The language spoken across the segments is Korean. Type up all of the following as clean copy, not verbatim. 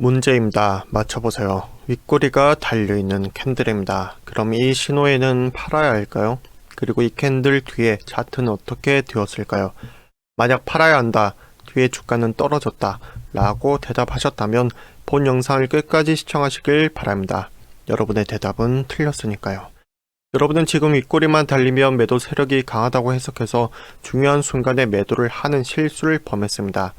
문제입니다. 맞춰보세요. 윗꼬리가 달려있는 캔들입니다. 그럼 이 신호에는 팔아야 할까요? 그리고 이 캔들 뒤에 차트는 어떻게 되었을까요? 만약 팔아야 한다, 뒤에 주가는 떨어졌다 라고 대답하셨다면 본 영상을 끝까지 시청하시길 바랍니다. 여러분의 대답은 틀렸으니까요. 여러분은 지금 윗꼬리만 달리면 매도 세력이 강하다고 해석해서 중요한 순간에 매도를 하는 실수를 범했습니다.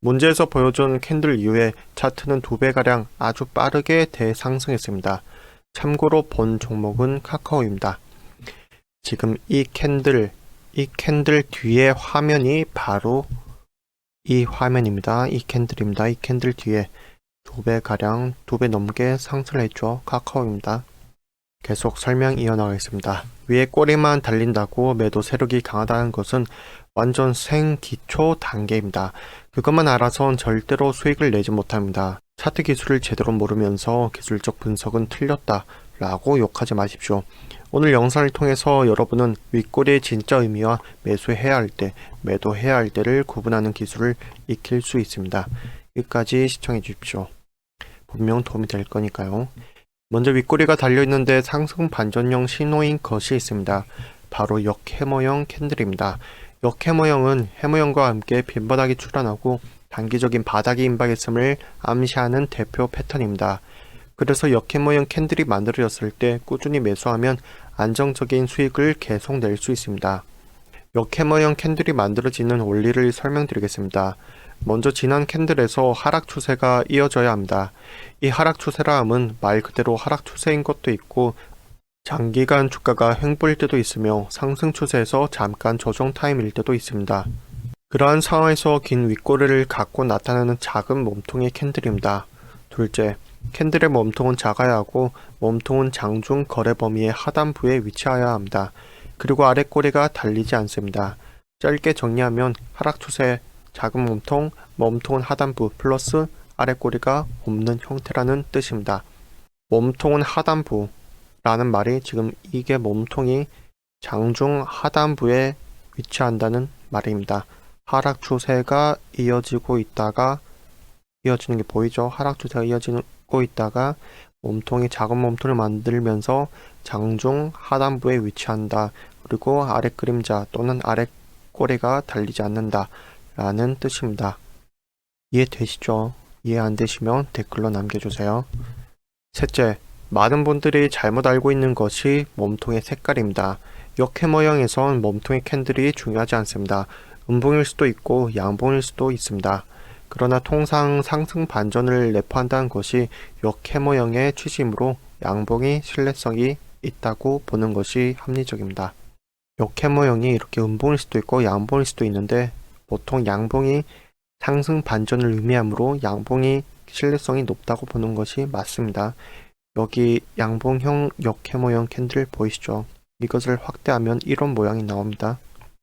문제에서 보여준 캔들 이후에 차트는 2배가량 아주 빠르게 대상승했습니다. 참고로 본 종목은 카카오입니다. 지금 이 캔들 뒤에 화면이 바로 이 화면입니다. 이 캔들입니다. 이 캔들 뒤에 2배가량, 2배 넘게 상승을 했죠. 카카오입니다. 계속 설명 이어나가겠습니다. 위에 꼬리만 달린다고 매도 세력이 강하다는 것은 완전 생기초 단계입니다. 그것만 알아선 절대로 수익을 내지 못합니다. 차트 기술을 제대로 모르면서 기술적 분석은 틀렸다 라고 욕하지 마십시오. 오늘 영상을 통해서 여러분은 윗꼬리의 진짜 의미와 매수해야 할 때, 매도해야 할 때를 구분하는 기술을 익힐 수 있습니다. 끝까지 시청해 주십시오. 분명 도움이 될 거니까요. 먼저 윗꼬리가 달려있는데 상승 반전형 신호인 것이 있습니다. 바로 역해머형 캔들입니다. 역해머형은 해머형과 함께 빈바닥이 출현하고 단기적인 바닥이 임박했음을 암시하는 대표 패턴입니다. 그래서 역해머형 캔들이 만들어졌을 때 꾸준히 매수하면 안정적인 수익을 계속 낼 수 있습니다. 역해머형 캔들이 만들어지는 원리를 설명드리겠습니다. 먼저 지난 캔들에서 하락 추세가 이어져야 합니다. 이 하락 추세라 함은 말 그대로 하락 추세인 것도 있고 장기간 주가가 횡보일 때도 있으며 상승 추세에서 잠깐 조정 타임일 때도 있습니다. 그러한 상황에서 긴 윗꼬리를 갖고 나타나는 작은 몸통의 캔들입니다. 둘째, 캔들의 몸통은 작아야 하고 몸통은 장중 거래 범위의 하단부에 위치하여야 합니다. 그리고 아랫꼬리가 달리지 않습니다. 짧게 정리하면 하락 추세, 작은 몸통, 몸통은 하단부 플러스 아랫꼬리가 없는 형태라는 뜻입니다. 몸통은 하단부 라는 말이 지금 이게 몸통이 장중 하단부에 위치한다는 말입니다. 하락 추세가 이어지고 있다가 이어지는 게 보이죠? 하락 추세가 이어지고 있다가 몸통이 작은 몸통을 만들면서 장중 하단부에 위치한다. 그리고 아래 그림자 또는 아래 꼬리가 달리지 않는다 라는 뜻입니다. 이해되시죠? 이해 안 되시면 댓글로 남겨주세요. 셋째, 많은 분들이 잘못 알고 있는 것이 몸통의 색깔입니다. 역해머형에선 몸통의 캔들이 중요하지 않습니다. 음봉일 수도 있고 양봉일 수도 있습니다. 그러나 통상 상승 반전을 내포한다는 것이 역해머형의 취지이므로 양봉이 신뢰성이 있다고 보는 것이 합리적입니다. 역해머형이 이렇게 음봉일 수도 있고 양봉일 수도 있는데 보통 양봉이 상승 반전을 의미하므로 양봉이 신뢰성이 높다고 보는 것이 맞습니다. 여기 양봉형 역해머형 캔들 보이시죠? 이것을 확대하면 이런 모양이 나옵니다.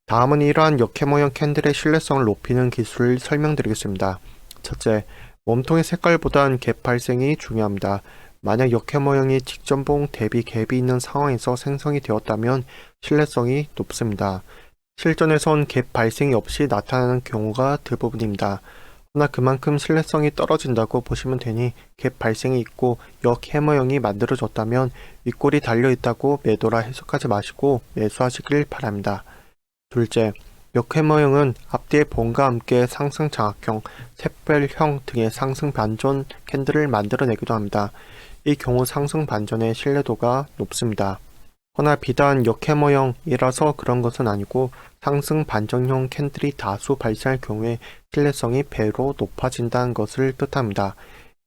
다음은 이러한 역해머형 캔들의 신뢰성을 높이는 기술을 설명드리겠습니다. 첫째, 몸통의 색깔보단 갭 발생이 중요합니다. 만약 역해머형이 직전봉 대비 갭이 있는 상황에서 생성이 되었다면 신뢰성이 높습니다. 실전에선 갭 발생이 없이 나타나는 경우가 대부분입니다. 그러나 그만큼 신뢰성이 떨어진다고 보시면 되니 갭 발생이 있고 역해머형이 만들어졌다면 윗골이 달려있다고 매도라 해석하지 마시고 매수하시길 바랍니다. 둘째, 역해머형은 앞뒤의 봉과 함께 상승 장악형, 샛별형 등의 상승 반전 캔들을 만들어내기도 합니다. 이 경우 상승 반전의 신뢰도가 높습니다. 허나 비단 역해머형이라서 그런 것은 아니고 상승 반전형 캔들이 다수 발생할 경우에 신뢰성이 배로 높아진다는 것을 뜻합니다.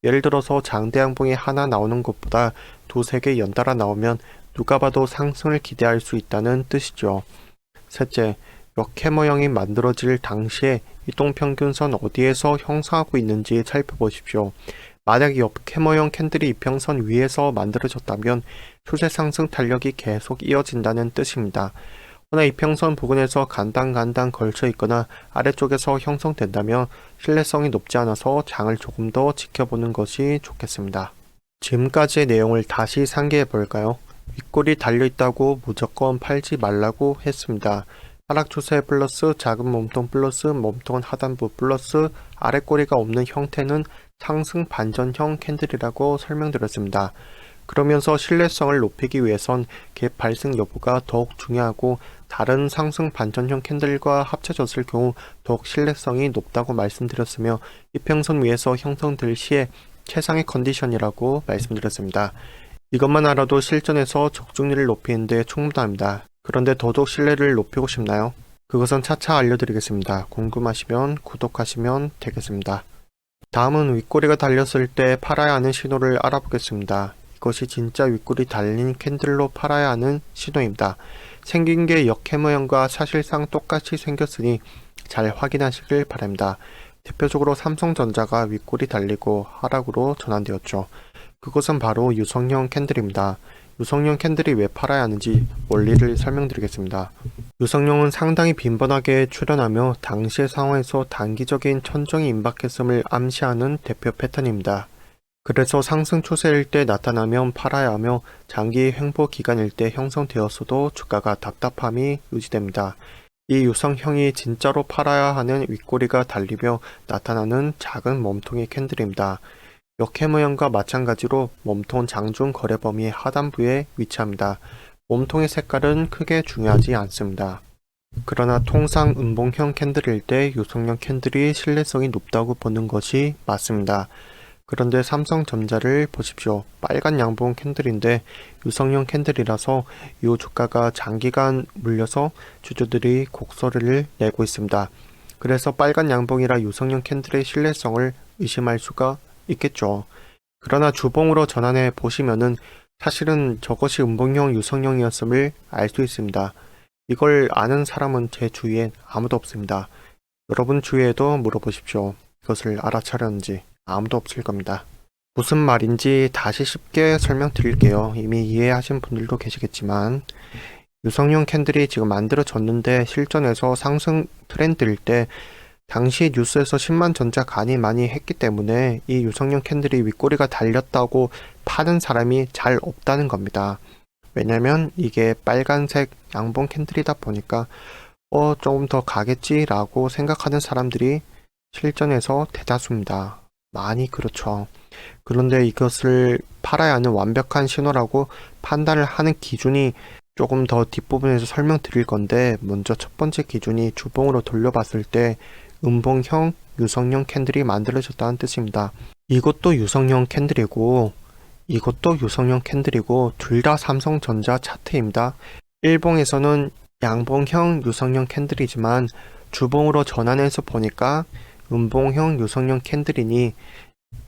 예를 들어서 장대 양봉이 하나 나오는 것보다 두세 개 연달아 나오면 누가 봐도 상승을 기대할 수 있다는 뜻이죠. 셋째, 역해머형이 만들어질 당시에 이동평균선 어디에서 형성하고 있는지 살펴보십시오. 만약 역해머형 캔들이 이평선 위에서 만들어졌다면 추세 상승 탄력이 계속 이어진다는 뜻입니다. 허나 이평선 부근에서 간당 걸쳐 있거나 아래쪽에서 형성된다면 신뢰성이 높지 않아서 장을 조금 더 지켜보는 것이 좋겠습니다. 지금까지의 내용을 다시 상기해 볼까요? 윗골이 달려있다고 무조건 팔지 말라고 했습니다. 하락 추세 플러스 작은 몸통 플러스 몸통은 하단부 플러스 아래 꼬리가 없는 형태는 상승 반전형 캔들이라고 설명드렸습니다. 그러면서 신뢰성을 높이기 위해선 갭 발생 여부가 더욱 중요하고 다른 상승 반전형 캔들과 합쳐졌을 경우 더욱 신뢰성이 높다고 말씀드렸으며 이평선 위에서 형성될 시에 최상의 컨디션이라고 말씀드렸습니다. 이것만 알아도 실전에서 적중률을 높이는 데 충분합니다. 그런데 더더욱 신뢰를 높이고 싶나요? 그것은 차차 알려드리겠습니다. 궁금하시면 구독하시면 되겠습니다. 다음은 윗꼬리가 달렸을 때 팔아야 하는 신호를 알아보겠습니다. 이것이 진짜 윗꼬리 달린 캔들로 팔아야 하는 신호입니다. 생긴 게 역해 모양과 사실상 똑같이 생겼으니 잘 확인하시길 바랍니다. 대표적으로 삼성전자가 윗꼬리 달리고 하락으로 전환되었죠. 그것은 바로 유성형 캔들입니다. 유성형 캔들이 왜 팔아야 하는지 원리를 설명드리겠습니다. 유성형은 상당히 빈번하게 출현하며 당시의 상황에서 단기적인 천정이 임박했음을 암시하는 대표 패턴입니다. 그래서 상승 추세일 때 나타나면 팔아야 하며 장기 횡보 기간일 때 형성되었어도 주가가 답답함이 유지됩니다. 이 유성형이 진짜로 팔아야 하는 윗꼬리가 달리며 나타나는 작은 몸통의 캔들입니다. 역해 모양과 마찬가지로 몸통 장중 거래 범위의 하단부에 위치합니다. 몸통의 색깔은 크게 중요하지 않습니다. 그러나 통상 음봉형 캔들일 때 유성형 캔들이 신뢰성이 높다고 보는 것이 맞습니다. 그런데 삼성전자를 보십시오. 빨간 양봉 캔들인데 유성형 캔들이라서 이 주가가 장기간 물려서 주주들이 곡소리를 내고 있습니다. 그래서 빨간 양봉이라 유성형 캔들의 신뢰성을 의심할 수가 있겠죠. 그러나 주봉으로 전환해 보시면은 사실은 저것이 음봉형 유성형이었음을 알 수 있습니다. 이걸 아는 사람은 제 주위엔 아무도 없습니다. 여러분 주위에도 물어보십시오. 이것을 알아차렸는지 아무도 없을 겁니다. 무슨 말인지 다시 쉽게 설명드릴게요. 이미 이해하신 분들도 계시겠지만 유성형 캔들이 지금 만들어졌는데 실전에서 상승 트렌드일 때 당시 뉴스에서 10만 전자 간이 많이 했기 때문에 이 유성형 캔들이 윗꼬리가 달렸다고 파는 사람이 잘 없다는 겁니다. 왜냐면 이게 빨간색 양봉 캔들이다 보니까 조금 더 가겠지라고 생각하는 사람들이 실전에서 대다수입니다. 많이 그렇죠. 그런데 이것을 팔아야 하는 완벽한 신호라고 판단을 하는 기준이 조금 더 뒷부분에서 설명드릴 건데 먼저 첫 번째 기준이 주봉으로 돌려봤을 때 음봉형 유성형 캔들이 만들어졌다는 뜻입니다. 이것도 유성형 캔들이고 이것도 유성형 캔들이고 둘 다 삼성전자 차트입니다. 일봉에서는 양봉형 유성형 캔들이지만 주봉으로 전환해서 보니까 음봉형 유성형 캔들이니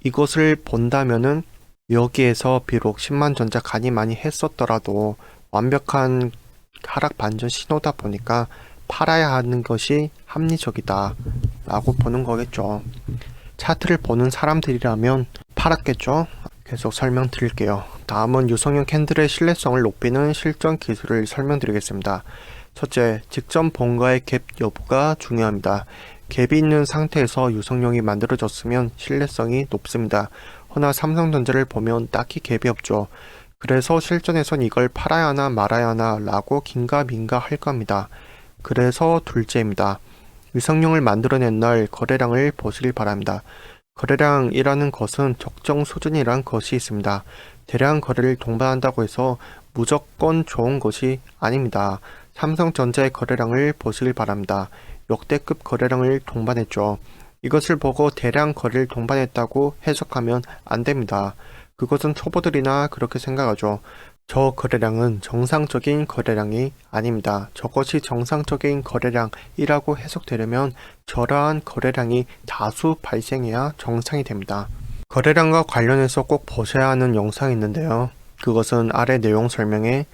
이것을 본다면은 여기에서 비록 10만 전자 간이 많이 했었더라도 완벽한 하락 반전 신호다 보니까 팔아야 하는 것이 합리적이다 라고 보는 거겠죠. 차트를 보는 사람들이라면 팔았겠죠. 계속 설명드릴게요. 다음은 유성형 캔들의 신뢰성을 높이는 실전 기술을 설명드리겠습니다. 첫째, 직전 봉가의 갭 여부가 중요합니다. 갭이 있는 상태에서 유성형이 만들어졌으면 신뢰성이 높습니다. 허나 삼성전자를 보면 딱히 갭이 없죠. 그래서 실전에선 이걸 팔아야 하나 말아야 하나 라고 긴가민가 할 겁니다. 그래서 둘째입니다. 유성형을 만들어낸 날 거래량을 보시길 바랍니다. 거래량이라는 것은 적정 수준이란 것이 있습니다. 대량 거래를 동반한다고 해서 무조건 좋은 것이 아닙니다. 삼성전자의 거래량을 보시길 바랍니다. 역대급 거래량을 동반했죠. 이것을 보고 대량 거래를 동반했다고 해석하면 안 됩니다. 그것은 초보들이나 그렇게 생각하죠. 저 거래량은 정상적인 거래량이 아닙니다. 저것이 정상적인 거래량이라고 해석되려면 저러한 거래량이 다수 발생해야 정상이 됩니다. 거래량과 관련해서 꼭 보셔야 하는 영상이 있는데요. 그것은 아래 내용 설명에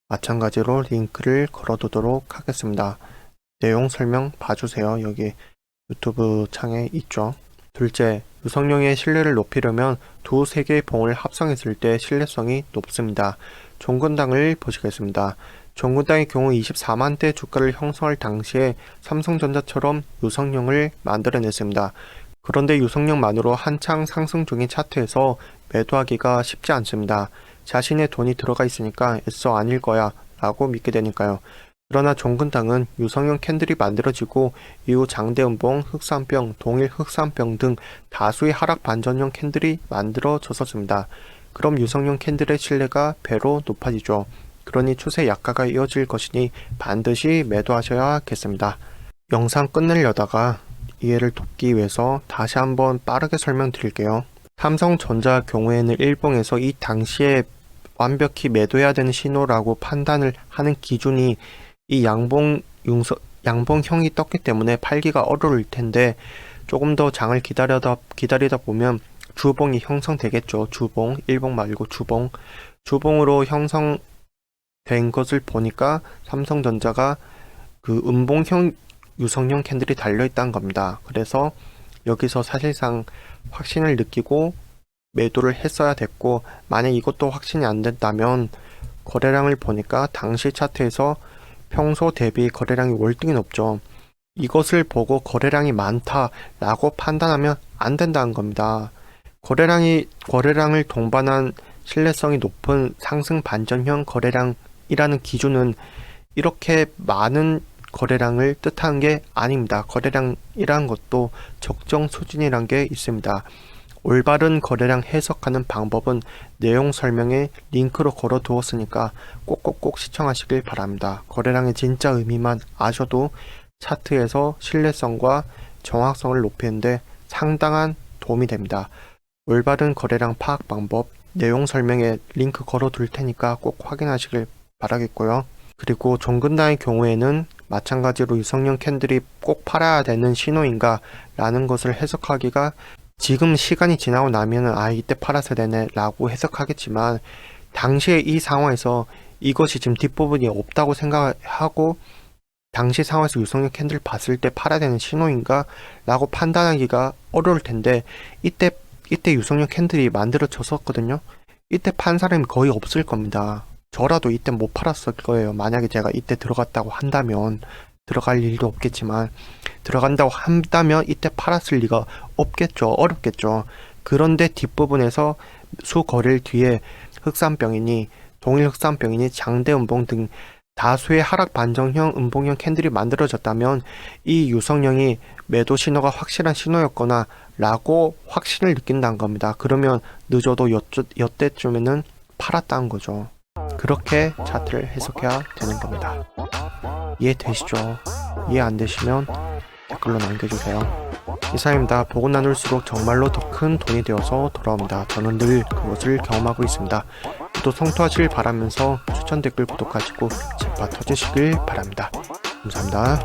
마찬가지로 링크를 걸어두도록 하겠습니다. 내용 설명 봐주세요. 여기 유튜브 창에 있죠. 둘째, 유성형의 신뢰를 높이려면 두세 개의 봉을 합성했을 때 신뢰성이 높습니다. 종근당을 보시겠습니다. 종근당의 경우 24만대 주가를 형성할 당시에 삼성전자처럼 유성형을 만들어냈습니다. 그런데 유성형만으로 한창 상승 중인 차트에서 매도하기가 쉽지 않습니다. 자신의 돈이 들어가 있으니까 애써 아닐 거야 라고 믿게 되니까요. 그러나 종근당은 유성형 캔들이 만들어지고 이후 장대음봉, 흑산병, 동일 흑산병 등 다수의 하락 반전형 캔들이 만들어졌습니다. 그럼 유성형 캔들의 신뢰가 배로 높아지죠. 그러니 추세 약화가 이어질 것이니 반드시 매도하셔야겠습니다. 영상 끝내려다가 이해를 돕기 위해서 다시 한번 빠르게 설명드릴게요. 삼성전자 경우에는 일봉에서 이 당시에 완벽히 매도해야 되는 신호라고 판단을 하는 기준이 이 양봉형이 떴기 때문에 팔기가 어려울 텐데 조금 더 장을 기다리다 보면 주봉이 형성되겠죠. 주봉, 일봉 말고 주봉으로 형성된 것을 보니까 삼성전자가 그 음봉형 유성형 캔들이 달려있다는 겁니다. 그래서 여기서 사실상 확신을 느끼고 매도를 했어야 됐고, 만약 이것도 확신이 안 된다면 거래량을 보니까 당시 차트에서 평소 대비 거래량이 월등히 높죠. 이것을 보고 거래량이 많다라고 판단하면 안 된다는 겁니다. 거래량을 동반한 신뢰성이 높은 상승 반전형 거래량이라는 기준은 이렇게 많은 거래량을 뜻하는 게 아닙니다. 거래량이란 것도 적정 수준이란 게 있습니다. 올바른 거래량 해석하는 방법은 내용 설명에 링크로 걸어 두었으니까 꼭꼭꼭 시청하시길 바랍니다. 거래량의 진짜 의미만 아셔도 차트에서 신뢰성과 정확성을 높이는데 상당한 도움이 됩니다. 올바른 거래량 파악 방법 내용 설명에 링크 걸어 둘 테니까 꼭 확인하시길 바라겠고요. 그리고 종근당의 경우에는 마찬가지로 유성형 캔들이 꼭 팔아야 되는 신호인가 라는 것을 해석하기가 지금 시간이 지나고 나면은 이때 팔아서 되네 라고 해석하겠지만, 당시에 이 상황에서 이것이 지금 뒷부분이 없다고 생각하고 당시 상황에서 유성형 캔들 봤을 때 팔아야 되는 신호인가 라고 판단하기가 어려울 텐데, 이때 유성형 캔들이 만들어졌었거든요. 이때 판 사람이 거의 없을 겁니다. 저라도 이때 못 팔았을 거예요. 만약에 제가 이때 들어갔다고 한다면, 들어갈 일도 없겠지만 들어간다고 한다면 이때 팔았을 리가 없겠죠. 어렵겠죠. 그런데 뒷부분에서 수거래일 뒤에 흑산병이니 동일 흑산병이니 장대음봉 등 다수의 하락 반전형 음봉형 캔들이 만들어졌다면 이 유성형이 매도 신호가 확실한 신호였거나 라고 확신을 느낀다는 겁니다. 그러면 늦어도 여때쯤에는 팔았다는 거죠. 그렇게 차트를 해석해야 되는 겁니다. 이해되시죠? 이해 안 되시면 댓글로 남겨주세요. 이상입니다. 보고 나눌수록 정말로 더 큰 돈이 되어서 돌아옵니다. 저는 늘 그것을 경험하고 있습니다. 또 성투하시길 바라면서 추천 댓글 구독하시고 제파 터주시길 바랍니다. 감사합니다.